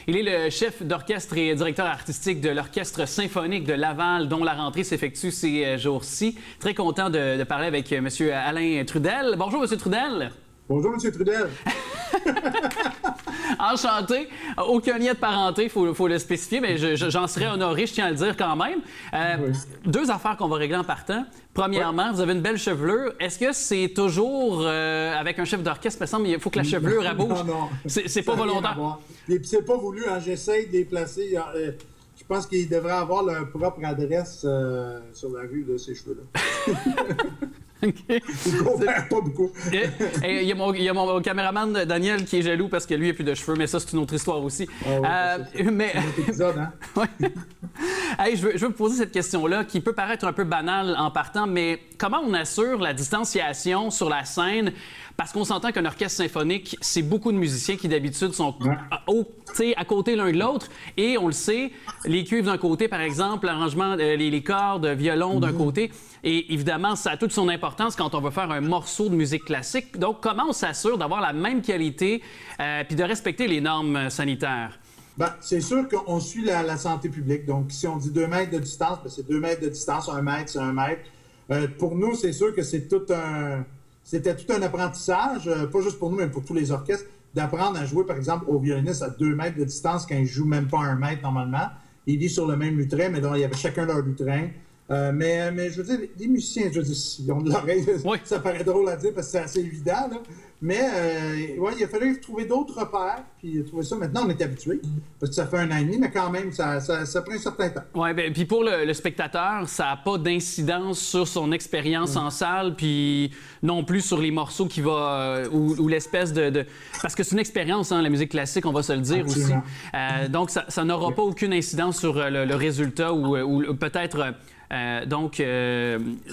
Il est le chef d'orchestre et directeur artistique de l'Orchestre symphonique de Laval, dont la rentrée s'effectue ces jours-ci. Très content de parler avec M. Alain Trudel. Bonjour, M. Trudel. Bonjour, M. Trudel. Enchanté. Aucun lien de parenté, il faut le spécifier, mais j'en serais honoré, je tiens à le dire quand même. Oui. Deux affaires qu'on va régler en partant. Premièrement, vous avez une belle chevelure. Est-ce que c'est toujours avec un chef d'orchestre? Il me semble qu'il faut que la chevelure elle bouge. Non. C'est pas volontaire. Et puis c'est pas voulu, hein. J'essaie de les placer. Je pense qu'ils devraient avoir leur propre adresse sur la rue, là, ces cheveux-là. Okay. Ils coopèrent pas beaucoup. Il y a mon caméraman Daniel qui est jaloux parce que lui, il n'a plus de cheveux, mais ça, c'est une autre histoire aussi. Mais... C'est un autre épisode, hein? Ouais. Hey, je veux vous poser cette question-là qui peut paraître un peu banale en partant, mais comment on assure la distanciation sur la scène? Parce qu'on s'entend qu'un orchestre symphonique, c'est beaucoup de musiciens qui d'habitude sont à côté l'un de l'autre. Et on le sait, les cuivres d'un côté, par exemple, l'arrangement, les cordes, violon d'un côté. Et évidemment, ça a toute son importance quand on va faire un morceau de musique classique. Donc, comment on s'assure d'avoir la même qualité puis de respecter les normes sanitaires? Bien, c'est sûr qu'on suit la santé publique. Donc, si on dit 2 mètres de distance, bien, c'est 2 mètres de distance. 1 mètre, c'est 1 mètre. Pour nous, c'est sûr que c'était tout un apprentissage, pas juste pour nous, mais pour tous les orchestres, d'apprendre à jouer, par exemple, au violoniste à 2 mètres de distance quand ils ne jouent même pas 1 mètre normalement. Ils vivent sur le même lutrin, mais donc, il y avait chacun leur lutrin. Mais je veux dire, les musiciens, je veux dire, ils ont de l'oreille, oui. Ça paraît drôle à dire parce que c'est assez évident, là. Mais ouais, il a fallu trouver d'autres repères, puis trouver ça. Maintenant, on est habitué, parce que ça fait 1 an et demi, mais quand même, ça prend un certain temps. Oui, bien, puis pour le spectateur, ça n'a pas d'incidence sur son expérience en salle, puis non plus sur les morceaux qui va... ou l'espèce de... Parce que c'est une expérience, hein, la musique classique, on va se le dire. Absolument. Aussi. Donc, ça n'aura pas aucune incidence sur le résultat ou peut-être...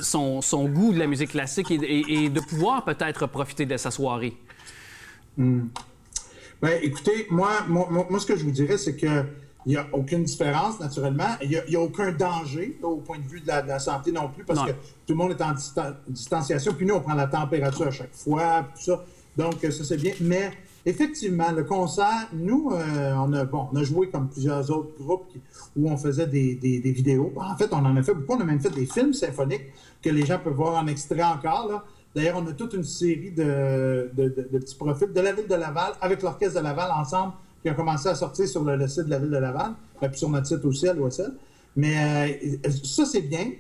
son goût de la musique classique et de pouvoir peut-être profiter de sa soirée. Bien, écoutez, moi, ce que je vous dirais, c'est qu'il n'y a aucune différence, naturellement. Il n'y a aucun danger, là, au point de vue de la santé non plus, parce que tout le monde est en distanciation. Puis nous, on prend la température à chaque fois, tout ça. Donc, ça, c'est bien. Mais effectivement, le concert, nous, on a joué comme plusieurs autres groupes où on faisait des vidéos. En fait, on en a fait beaucoup. On a même fait des films symphoniques que les gens peuvent voir en extrait encore, là. D'ailleurs, on a toute une série de petits profils de la Ville de Laval avec l'Orchestre de Laval ensemble qui ont commencé à sortir sur le site de la Ville de Laval, puis sur notre site aussi à l'OSL. Mais ça, c'est bien.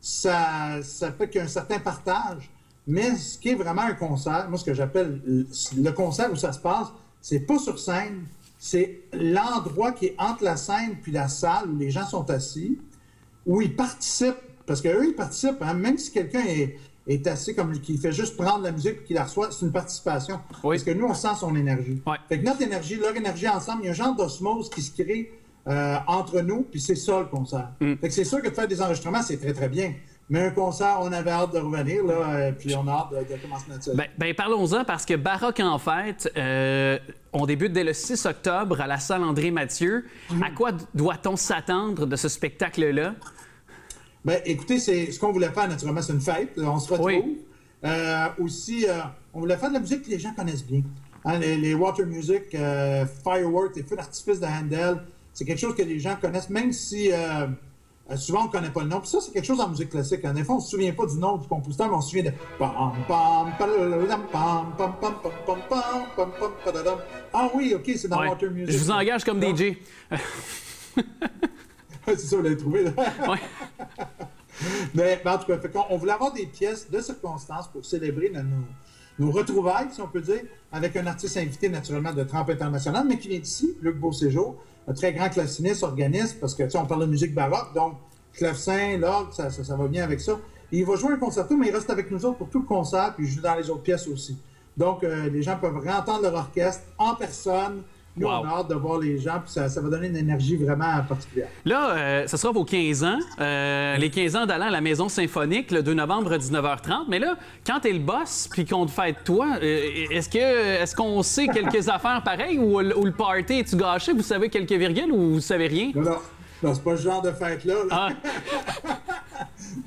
Ça fait qu'il y a un certain partage. Mais ce qui est vraiment un concert, moi, ce que j'appelle le concert où ça se passe, c'est pas sur scène, c'est l'endroit qui est entre la scène puis la salle où les gens sont assis, où ils participent. Parce qu'eux, ils participent, hein, même si quelqu'un est assis comme qui fait juste prendre la musique et qui la reçoit, c'est une participation. Oui. Parce que nous, on sent son énergie. Oui. Fait que notre énergie, leur énergie ensemble, il y a un genre d'osmose qui se crée entre nous, puis c'est ça le concert. Fait que c'est sûr que de faire des enregistrements, c'est très, très bien. Mais un concert, on avait hâte de revenir, là, puis on a hâte de commencer notre série. Ben, parlons-en, parce que Baroque en fête, on débute dès le 6 octobre à la salle André-Mathieu. À quoi doit-on s'attendre de ce spectacle-là? Bien, écoutez, ce qu'on voulait faire, naturellement, c'est une fête. On se retrouve. Oui. Aussi, on voulait faire de la musique que les gens connaissent bien. Hein, les water music, fireworks, les feux d'artifice de Handel, c'est quelque chose que les gens connaissent, même si... souvent, on ne connaît pas le nom. Puis ça, c'est quelque chose en musique classique. En effet, on ne se souvient pas du nom du compositeur, mais on se souvient de... Ah oui, OK, c'est dans Water Music. Je vous engage comme DJ. C'est ça, vous l'avez trouvé, là. Oui. Mais en tout cas, on voulait avoir des pièces de circonstance pour célébrer nos retrouvailles, si on peut dire, avec un artiste invité, naturellement, de trempe internationale, mais qui vient d'ici, Luc Beauséjour, un très grand claveciniste, organiste, parce que, tu sais, on parle de musique baroque, donc clavecin, l'orgue, ça va bien avec ça. Et il va jouer un concerto, mais il reste avec nous autres pour tout le concert, puis il joue dans les autres pièces aussi. Donc, les gens peuvent réentendre leur orchestre en personne. Nous, on a hâte de voir les gens, puis ça va donner une énergie vraiment particulière. Là, ce sera vos 15 ans, les 15 ans d'Alain à la Maison Symphonique, le 2 novembre, 19h30. Mais là, quand t'es le boss, puis qu'on te fête toi, est-ce qu'on sait quelques affaires pareilles, ou le party est-tu gâché? Vous savez quelques virgules ou vous savez rien? Non, c'est pas ce genre de fête-là. Là.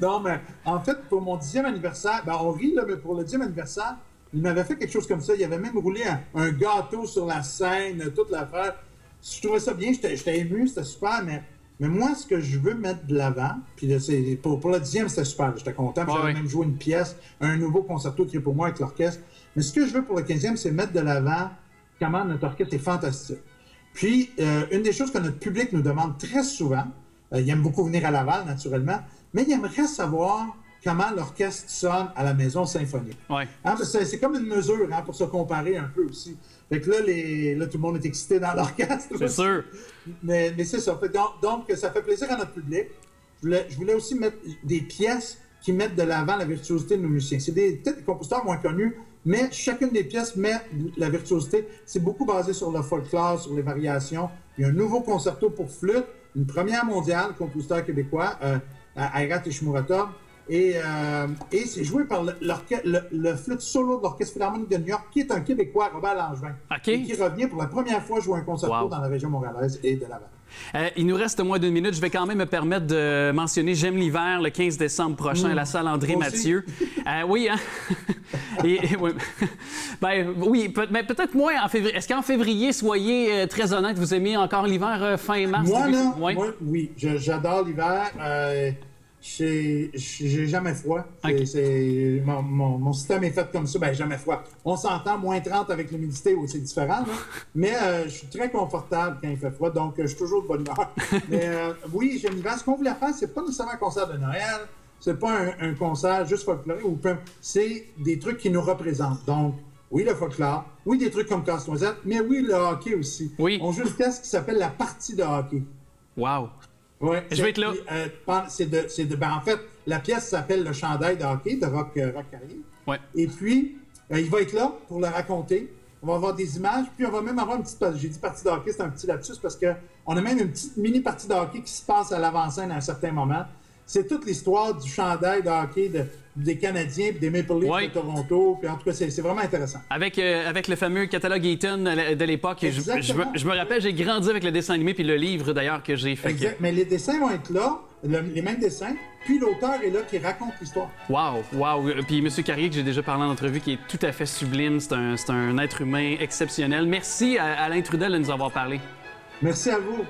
Non, mais en fait, pour mon 10e anniversaire, on rit, là, mais pour le 10e anniversaire, il m'avait fait quelque chose comme ça. Il avait même roulé un gâteau sur la scène, toute l'affaire. je trouvais ça bien, j'étais ému, c'était super, mais moi, ce que je veux mettre de l'avant, puis là, pour le 10e, c'était super, j'étais content, puis j'avais même joué une pièce, un nouveau concerto qui est pour moi avec l'orchestre. Mais ce que je veux pour le 15e, c'est mettre de l'avant comment notre orchestre est fantastique. Puis, une des choses que notre public nous demande très souvent, il aime beaucoup venir à Laval, naturellement, mais il aimerait savoir comment l'orchestre sonne à la maison symphonique. Ouais. Hein, c'est comme une mesure pour se comparer un peu aussi. Fait que là, tout le monde est excité dans l'orchestre. C'est sûr. Mais c'est ça. Donc, ça fait plaisir à notre public. Je voulais aussi mettre des pièces qui mettent de l'avant la virtuosité de nos musiciens. C'est peut-être des compositeurs moins connus, mais chacune des pièces met la virtuosité. C'est beaucoup basé sur le folklore, sur les variations. Il y a un nouveau concerto pour flûte, une première mondiale, compositeur québécois, Airat Ishimurata. Et c'est joué par le flûte solo de l'Orchestre Philharmonique de New York, qui est un Québécois, Robert Langevin, et qui revient pour la première fois jouer un concerto dans la région montréalaise et de Laval. Il nous reste moins d'une minute. Je vais quand même me permettre de mentionner J'aime l'hiver le 15 décembre prochain à la salle André-Mathieu. Oui, hein? Oui, mais peut-être moins en février. Est-ce qu'en février, soyez très honnête, vous aimez encore l'hiver fin mars? Moi, oui. J'adore l'hiver. J'ai jamais froid. Okay. Mon système est fait comme ça, jamais froid. On s'entend, moins 30 avec l'humidité, c'est différent, là. Mais je suis très confortable quand il fait froid, donc je suis toujours de bonne humeur. Mais oui, j'aime l'hiver. Ce qu'on voulait faire, c'est pas nécessairement un concert de Noël, c'est pas un concert juste folklorique, c'est des trucs qui nous représentent. Donc, oui, le folklore, oui, des trucs comme Casse-Noisette, mais oui, le hockey aussi. Oui. On joue une pièce qui s'appelle La partie de hockey. Wow! Ouais, je vais être là. En fait, la pièce s'appelle Le chandail de hockey de Roch Carrier. Ouais. Et puis, il va être là pour le raconter. On va avoir des images, puis on va même avoir une petite... J'ai dit partie de hockey, c'est un petit lapsus parce qu'on a même une petite mini partie de hockey qui se passe à l'avant-scène à un certain moment. C'est toute l'histoire du chandail de hockey des Canadiens et des Maple Leafs de Toronto. Puis en tout cas, c'est vraiment intéressant. Avec le fameux catalogue Eaton de l'époque. Je me rappelle, j'ai grandi avec le dessin animé puis le livre d'ailleurs que j'ai fait. Exact. Mais les dessins vont être là, les mêmes dessins, puis l'auteur est là qui raconte l'histoire. Wow! Puis M. Carrier, que j'ai déjà parlé en entrevue, qui est tout à fait sublime. C'est un être humain exceptionnel. Merci à Alain Trudel de nous avoir parlé. Merci à vous.